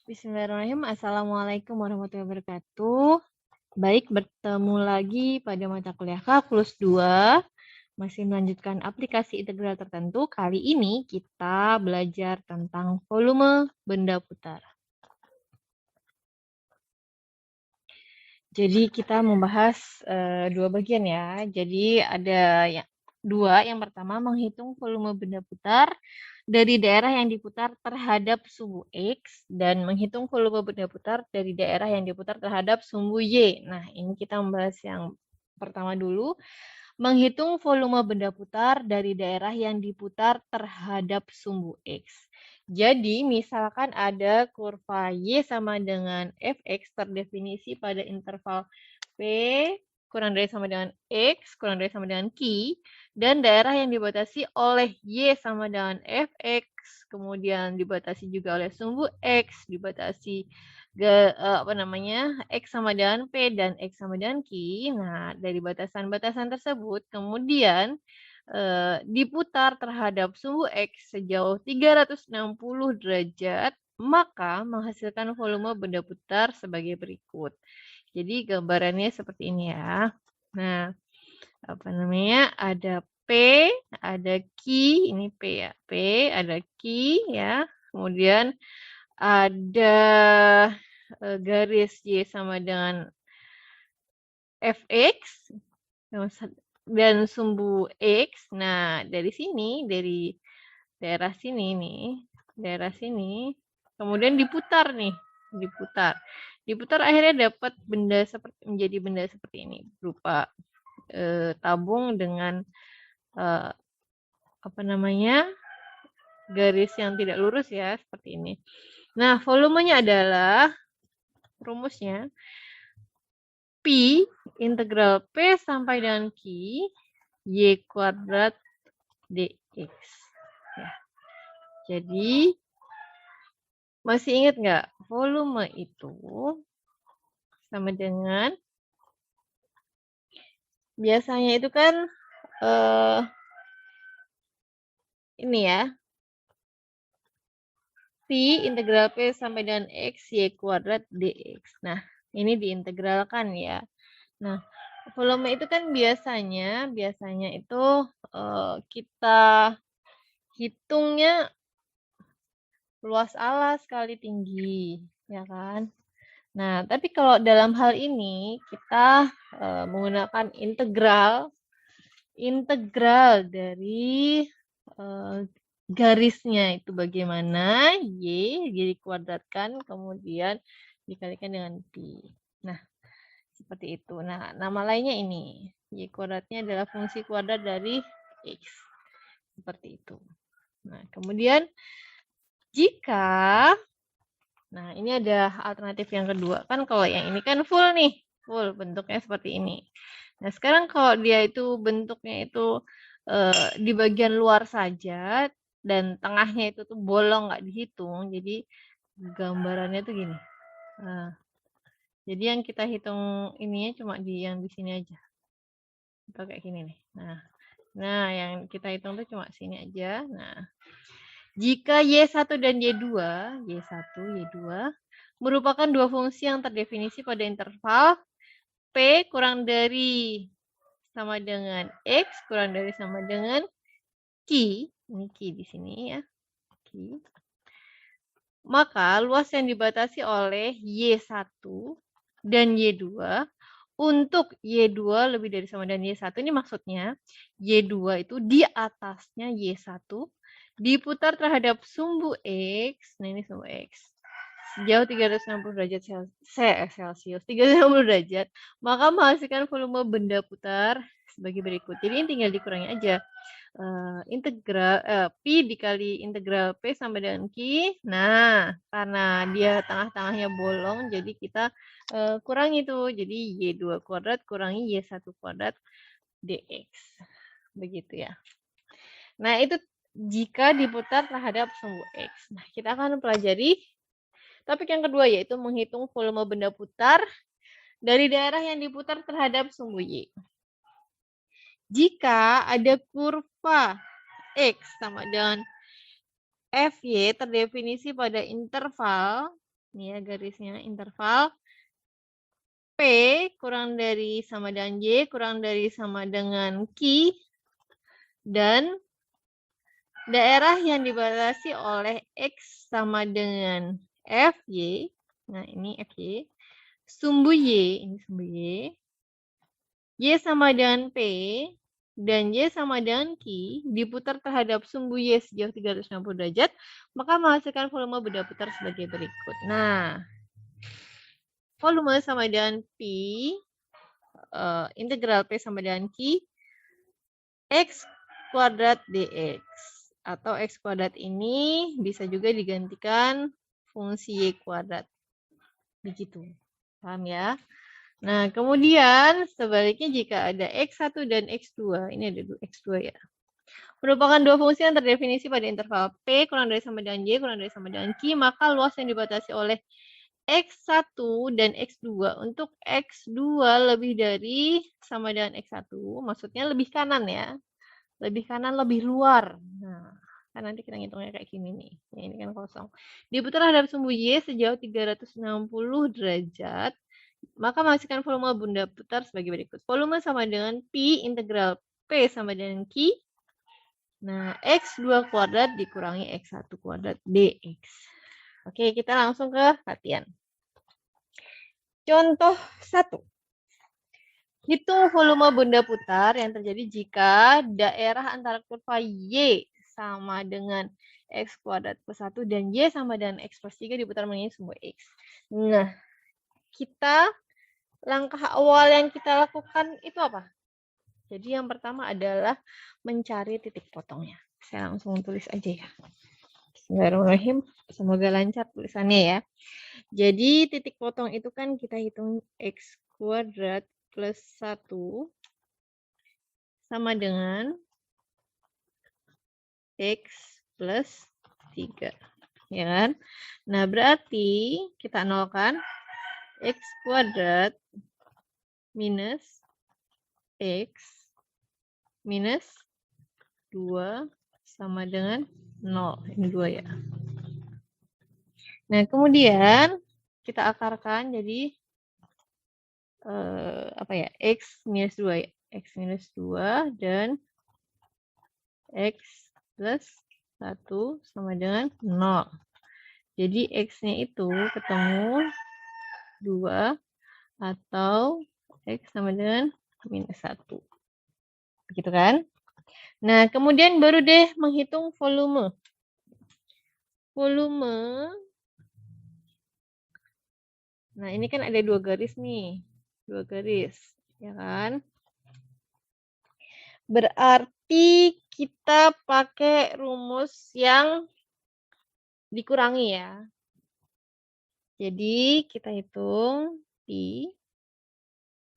Bismillahirrahmanirrahim. Assalamualaikum warahmatullahi wabarakatuh. Baik, bertemu lagi pada mata kuliah Kalkulus 2. Masih melanjutkan aplikasi integral tertentu. Kali ini kita belajar tentang volume benda putar. Jadi kita membahas dua bagian ya. Jadi ada dua. Yang pertama menghitung volume benda putar dari daerah yang diputar terhadap sumbu X dan menghitung volume benda putar dari daerah yang diputar terhadap sumbu Y. Nah, ini kita membahas yang pertama dulu. Menghitung volume benda putar dari daerah yang diputar terhadap sumbu X. Jadi, misalkan ada kurva Y sama dengan Fx terdefinisi pada interval P kurang dari sama dengan X kurang dari sama dengan Q, dan daerah yang dibatasi oleh Y sama dengan Fx, kemudian dibatasi juga oleh sumbu X, dibatasi X sama dengan P dan X sama dengan Q. Nah, dari batasan-batasan tersebut, kemudian diputar terhadap sumbu X sejauh 360 derajat, maka menghasilkan volume benda putar sebagai berikut. Jadi gambarannya seperti ini ya. Nah, ada P, ada Q, ini P ya. P, ada Q ya. Kemudian ada garis Y sama dengan Fx dan sumbu X. Nah, dari sini, dari daerah sini nih, daerah sini, kemudian diputar nih, diputar akhirnya dapat menjadi benda seperti ini, berupa tabung dengan garis yang tidak lurus ya, seperti ini. Nah, volumenya adalah rumusnya Pi integral P sampai dengan Q Y kuadrat dx. Ya. Jadi, masih ingat nggak? Volume itu sama dengan, biasanya itu kan ini ya, Pi integral P sampai dengan X Y kuadrat dx. Nah, ini diintegralkan ya. Nah, volume itu kan biasanya itu kita hitungnya luas alas kali tinggi, ya kan? Nah, tapi kalau dalam hal ini kita menggunakan integral dari garisnya itu bagaimana, Y dikuadratkan kemudian dikalikan dengan Pi. Nah, seperti itu. Nah, nama lainnya ini. Y kuadratnya adalah fungsi kuadrat dari X. Seperti itu. Nah, kemudian jika, nah ini ada alternatif yang kedua. Kan kalau yang ini kan full nih. Full, bentuknya seperti ini. Nah, sekarang kalau dia itu bentuknya itu di bagian luar saja, dan tengahnya itu tuh bolong, nggak dihitung. Jadi, gambarannya tuh gini. Nah, jadi yang kita hitung ininya cuma yang di sini aja. Atau kayak gini nih. Nah, yang kita hitung tuh cuma sini aja. Nah, jika Y1 dan Y2 merupakan dua fungsi yang terdefinisi pada interval P kurang dari sama dengan X kurang dari sama dengan Q, ini Q di sini ya, Q. Maka luas yang dibatasi oleh Y1 dan Y2 untuk Y2 lebih dari sama dengan Y1, ini maksudnya Y2 itu di atasnya Y1 diputar terhadap sumbu X, nah ini sumbu X, sejauh 360 derajat Celcius, 360 derajat, maka menghasilkan volume benda putar sebagai berikut. Jadi ini tinggal dikurangi aja. Integral Pi dikali integral P sampai dengan Q. Nah, karena dia tengah-tengahnya bolong, jadi kita kurangi tuh. Jadi Y2 kuadrat kurangi Y1 kuadrat dx. Begitu ya. Nah, itu jika diputar terhadap sumbu X. Nah, kita akan pelajari topik yang kedua, yaitu menghitung volume benda putar dari daerah yang diputar terhadap sumbu Y. Jika ada kurva X sama dengan Fy terdefinisi pada interval Ini ya garisnya, interval P kurang dari sama dengan Y, kurang dari sama dengan Q, dan daerah yang dibatasi oleh X sama dengan FY. Nah, ini FY. Sumbu Y, ini sumbu Y. Y sama dengan P, dan Y sama dengan Q, diputar terhadap sumbu Y sejauh 360 derajat, maka menghasilkan volume benda putar sebagai berikut. Nah, volume sama dengan P, integral P sama dengan Q, X kuadrat dx. Atau X kuadrat ini bisa juga digantikan fungsi Y kuadrat. Begitu. Paham ya? Nah, kemudian sebaliknya jika ada X1 dan X2, ini ada X2 ya, merupakan dua fungsi yang terdefinisi pada interval P kurang dari sama dengan Y kurang dari sama dengan Q, maka luas yang dibatasi oleh X1 dan X2 untuk X2 lebih dari sama dengan X1, maksudnya lebih kanan ya, lebih kanan lebih luar. Nah, kan nanti kita ngitungnya kayak gini nih, ya, ini kan kosong. Diputar terhadap sumbu Y sejauh 360 derajat, maka menghasilkan volume benda putar sebagai berikut. Volume sama dengan P integral P sama dengan Q. Nah, X2 kuadrat dikurangi X1 kuadrat dx. Oke, kita langsung ke latihan. Contoh 1. Hitung volume benda putar yang terjadi jika daerah antara kurva Y sama dengan X kuadrat plus 1 dan Y sama dengan X plus 3 diputar mengelilingi sumbu X. Nah, langkah awal yang kita lakukan itu apa? Jadi yang pertama adalah mencari titik potongnya. Saya langsung tulis aja ya. Bismillahirrahmanirrahim. Semoga lancar tulisannya ya. Jadi titik potong itu kan kita hitung X kuadrat plus 1 sama dengan X plus 3. Ya kan? Nah, berarti kita nolkan X kuadrat minus X minus 2 sama dengan 0. Ini 2 ya. Nah, kemudian kita akarkan jadi apa ya? X minus 2 ya. X minus 2 dan X plus 1 sama dengan 0. Jadi X-nya itu ketemu 2 atau X sama dengan minus 1. Begitu kan? Nah, kemudian baru deh menghitung volume. Volume. Nah, ini kan ada 2 garis nih. 2 garis, ya kan? Berarti kita pakai rumus yang dikurangi ya. Jadi, kita hitung Pi.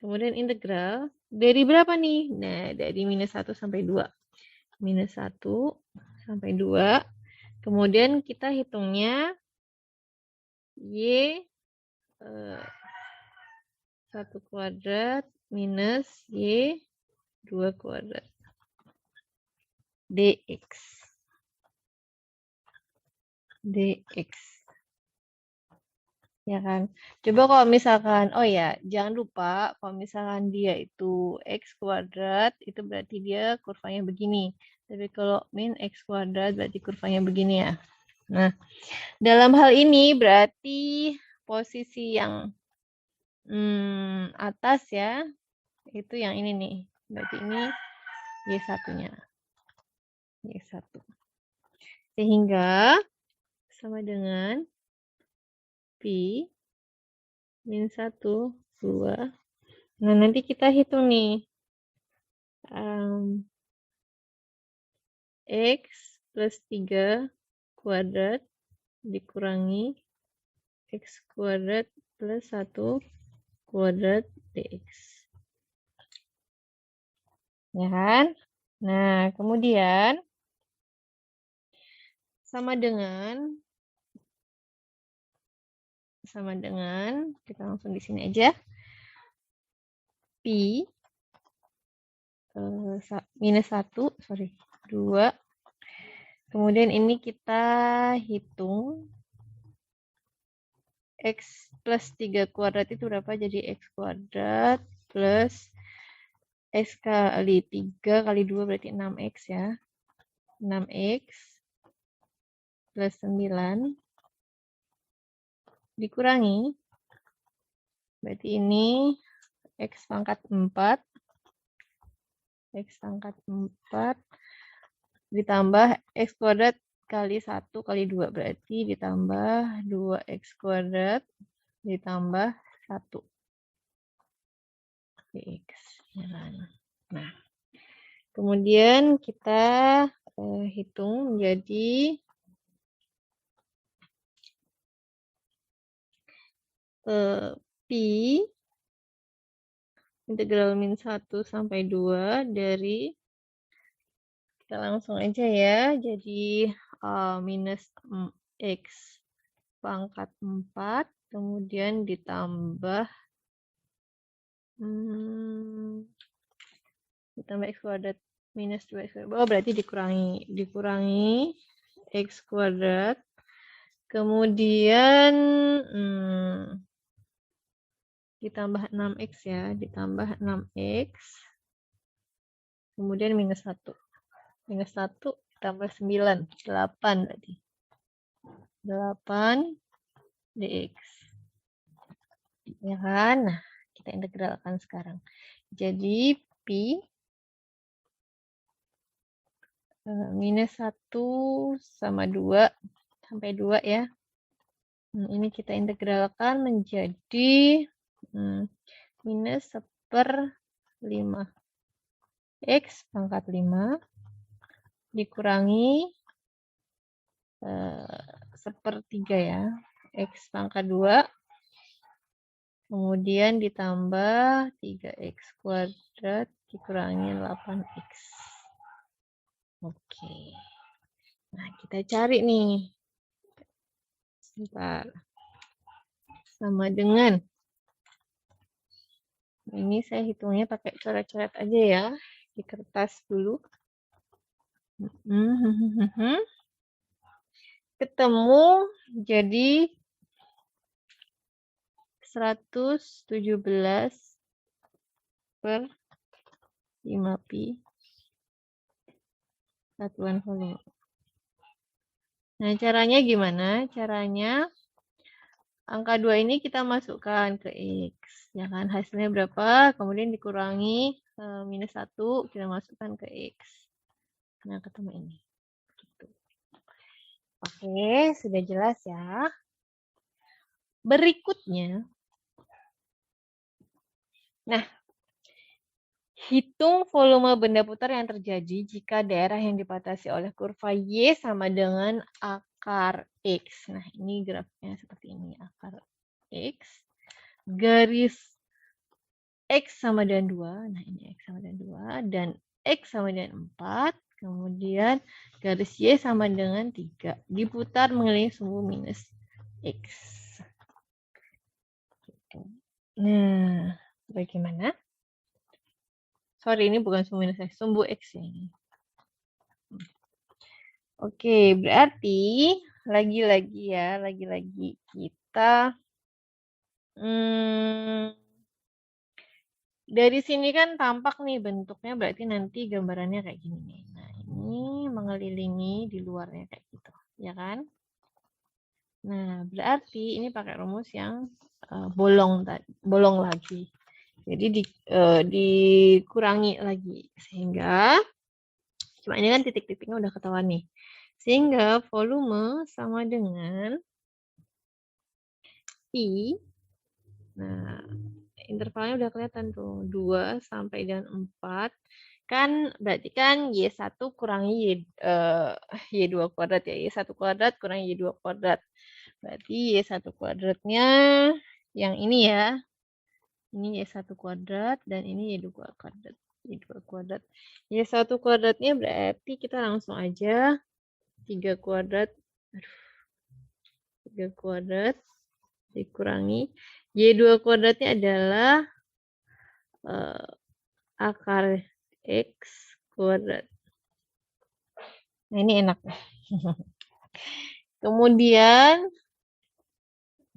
Kemudian integral. Dari berapa nih? Nah, dari minus 1 sampai 2. Minus 1 sampai 2. Kemudian kita hitungnya Y 1 kuadrat minus Y 2 kuadrat dx. dx. Ya kan? Coba kalau misalkan, oh ya, jangan lupa kalau misalkan dia itu X kuadrat, itu berarti dia kurvanya begini. Tapi kalau min X kuadrat berarti kurvanya begini ya. Nah, dalam hal ini berarti posisi yang atas ya, itu yang ini nih. Berarti ini Y1-nya. Y1. Sehingga sama dengan Pi min 1, 2. Nah, nanti kita hitung nih. X plus 3 kuadrat dikurangi X kuadrat plus 1 kuadrat dx. Ya kan? Nah, kemudian sama dengan kita langsung di sini aja. Pi minus 1, 2. Kemudian ini kita hitung X plus 3 kuadrat itu berapa? Jadi X kuadrat plus X kali 3 kali 2 berarti 6X ya. 6X plus 9 dikurangi. Berarti ini X pangkat 4. X pangkat 4 ditambah X kuadrat kali 1 kali 2. Berarti ditambah 2X kuadrat ditambah 1. X. Nah, kemudian kita hitung menjadi Pi integral min 1 sampai 2 dari, kita langsung aja ya, jadi minus X pangkat 4, kemudian ditambah X kuadrat minus 2X kuadrat. Oh, berarti dikurangi X kuadrat. Kemudian ditambah 6X ya, ditambah 6X. Kemudian minus 1. Minus 1 ditambah 9, 8 berarti. 8 dx. Ya kan? Nah, kita integralkan sekarang. Jadi Pi minus 1 sama 2 sampai 2 ya. Ini kita integralkan menjadi minus 1/5 X pangkat 5 dikurangi 1/3 ya. X pangkat 2 kemudian ditambah 3X kuadrat dikurangi 8X. Oke. Nah, kita cari nih. Sebentar. Sama dengan. Ini saya hitungnya pakai coret-coret aja ya. Di kertas dulu. Ketemu jadi 117/5pi satuan volume. Nah, caranya gimana? Caranya angka 2 ini kita masukkan ke X. Ya kan? Hasilnya berapa? Kemudian dikurangi minus 1, kita masukkan ke X. Nah, ketemu ini. Gitu. Oke, sudah jelas ya. Berikutnya. Nah, hitung volume benda putar yang terjadi jika daerah yang dibatasi oleh kurva Y sama dengan akar X. Nah, ini grafiknya seperti ini. Akar X. Garis X sama dengan 2. Nah, ini X sama dengan 2. Dan X sama dengan 4. Kemudian garis Y sama dengan 3. Diputar mengelilingi sumbu minus X. Nah, bagaimana? Sorry, ini bukan sumbu minus X, sumbu X ini. Oke, berarti lagi-lagi ya, lagi-lagi kita dari sini kan tampak nih bentuknya, berarti nanti gambarannya kayak gini nih. Nah, ini mengelilingi di luarnya kayak gitu, ya kan? Nah, berarti ini pakai rumus yang bolong lagi. Jadi dikurangi lagi sehingga cuma ini kan titik-titiknya udah ketahuan nih. Sehingga volume sama dengan Pi. Nah, intervalnya udah kelihatan tuh. 2 sampai dengan 4. Kan berarti kan Y1 kurangi Y2 kuadrat ya. Y1 kuadrat kurangi Y2 kuadrat. Berarti Y1 kuadratnya yang ini ya. Ini Y1 kuadrat dan ini Y2 kuadrat. Y2 kuadrat. Y1 kuadratnya berarti kita langsung aja 3 kuadrat. 3 kuadrat dikurangi. Y2 kuadratnya adalah akar X kuadrat. Nah, ini enak. Kemudian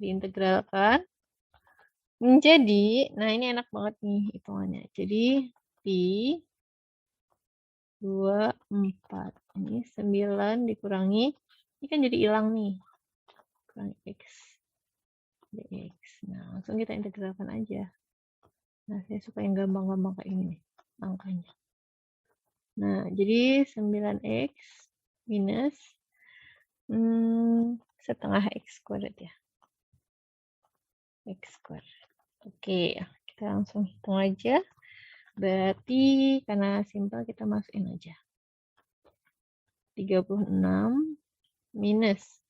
diintegralkan menjadi, nah ini enak banget nih hitungannya. Jadi Pi 24. Ini 9 dikurangi, ini kan jadi hilang nih. Kurangi X dx. Nah, langsung kita integralkan aja. Nah, saya suka yang gampang-gampang kayak ini nih, angkanya. Nah, jadi 9X minus setengah X kuadrat ya. X kuadrat. Oke, kita langsung hitung aja. Berarti karena simpel kita masukin aja. 36 minus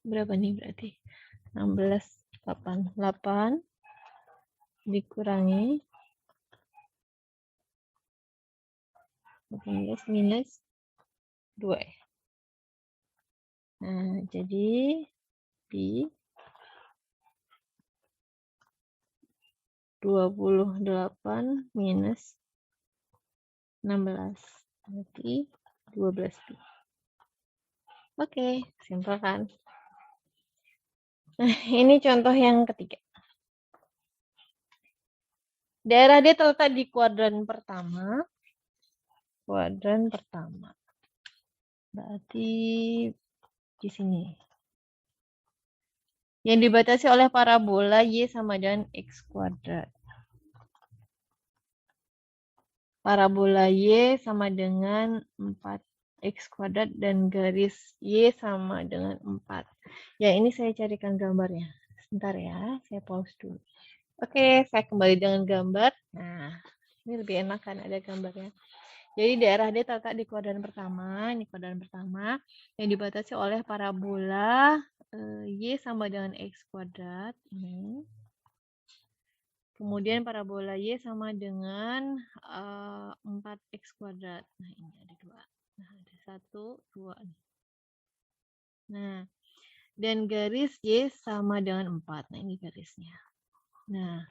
berapa nih berarti? 16, 8 dikurangi 18 minus 2. Nah, jadi Pi 28 minus 16. Berarti 12 Pi. Oke, simpel kan? Nah, ini contoh yang ketiga. Daerah D terletak di kuadran pertama. Kuadran pertama. Berarti di sini. Yang dibatasi oleh parabola Y sama dengan X kuadrat. Parabola Y sama dengan 4X kuadrat dan garis Y sama dengan 4. Ya, ini saya carikan gambarnya. Sebentar ya, saya pause dulu. Oke, saya kembali dengan gambar. Nah, ini lebih enak kan ada gambarnya. Jadi daerah D terletak di kuadran pertama, ini kuadran pertama, yang dibatasi oleh parabola Y sama dengan X kuadrat. Ini. Kemudian parabola Y sama dengan 4X kuadrat. Nah, ini ada 2. Nah, ada 1, 2. Nah, dan garis Y sama dengan 4. Nah, ini garisnya. Nah,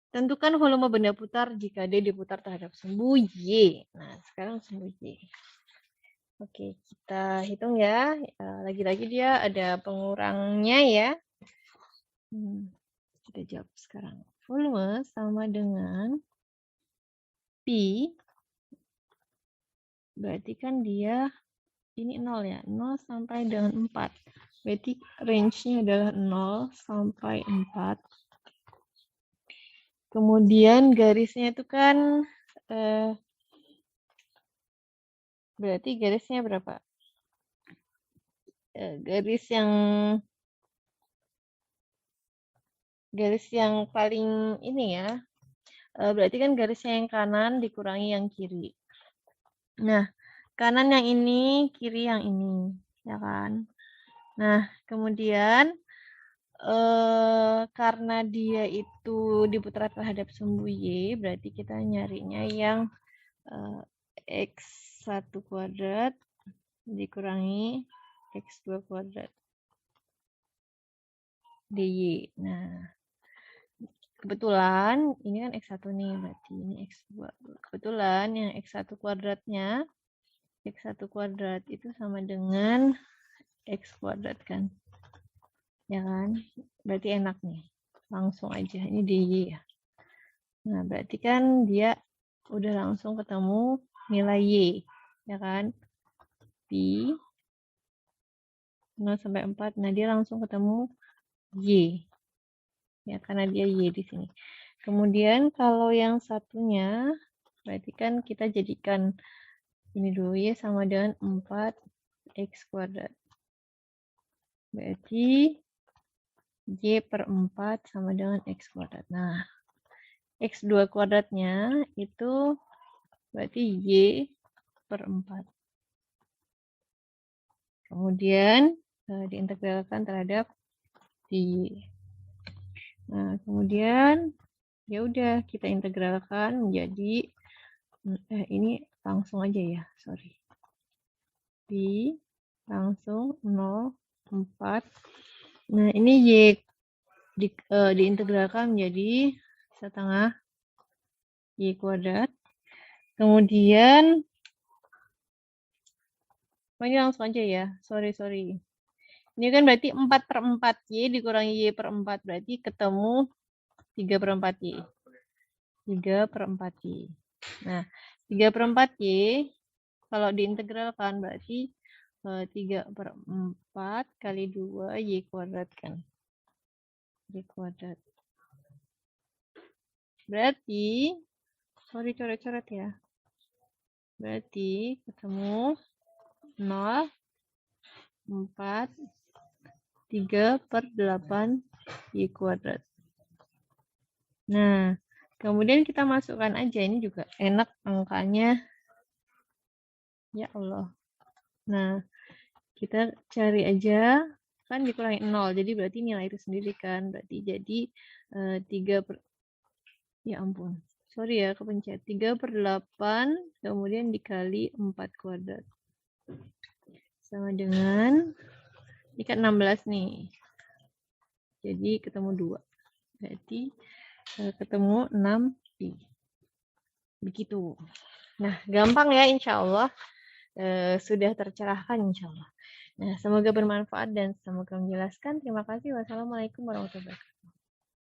tentukan volume benda putar jika D diputar terhadap sumbu Y. Nah, sekarang sumbu Y. Oke, kita hitung ya. Lagi-lagi dia ada pengurangnya ya. Kita jawab sekarang. Volume sama dengan Pi. Berarti kan dia ini 0 ya. 0 sampai dengan 4. Berarti range-nya adalah 0 sampai 4. Kemudian garisnya itu kan berarti garisnya berapa? Garis yang paling ini ya. Berarti kan garisnya yang kanan dikurangi yang kiri. Nah, kanan yang ini, kiri yang ini, ya kan? Nah, kemudian karena dia itu diputar terhadap sumbu Y, berarti kita nyarinya yang X1 kuadrat dikurangi X2 kuadrat dy. Nah, kebetulan ini kan X1 nih, berarti ini X2. Kebetulan yang X1 kuadratnya, X1 kuadrat itu sama dengan X kuadrat kan. Ya kan? Berarti enak nih. Langsung aja, ini dy ya. Nah, berarti kan dia udah langsung ketemu nilai Y. Ya kan? Pi 0 sampai 4. Nah, dia langsung ketemu Y. Ya, karena dia Y di sini. Kemudian kalau yang satunya, berarti kan kita jadikan ini dulu Y sama dengan 4X kuadrat. Berarti Y per 4 sama dengan X kuadrat. Nah, X2 kuadratnya itu berarti Y per 4. Kemudian diintegralkan terhadap Y. Nah, kemudian ya udah kita integralkan menjadi ini langsung aja ya, sorry. Pi langsung 0, 4. Nah, ini Y diintegralkan menjadi setengah Y kuadrat. Kemudian ini langsung aja ya, sorry. Ini kan berarti 4/4 Y dikurangi Y per 4. Berarti ketemu 3/4 Y. 3/4 Y. Nah, 3/4 Y, kalau diintegralkan berarti 3/4 kali 2 Y kuadrat kan. Y kuadrat. Berarti, sorry coret-coret ya. Berarti ketemu 0, 4, 3/8 Y kuadrat. Nah, kemudian kita masukkan aja. Ini juga enak angkanya. Ya Allah. Nah, kita cari aja. Kan dikurangi 0. Jadi berarti nilai itu sendiri kan. Berarti jadi 3 per... Ya ampun. Sorry ya, kepencet. 3/8 kemudian dikali 4 kuadrat. Sama dengan... Ini kan 16 nih. Jadi ketemu 2. Berarti ketemu 6 pi. Begitu. Nah, gampang ya insya Allah. Sudah tercerahkan insya Allah. Nah, semoga bermanfaat dan semoga menjelaskan. Terima kasih. Wassalamualaikum warahmatullahi wabarakatuh.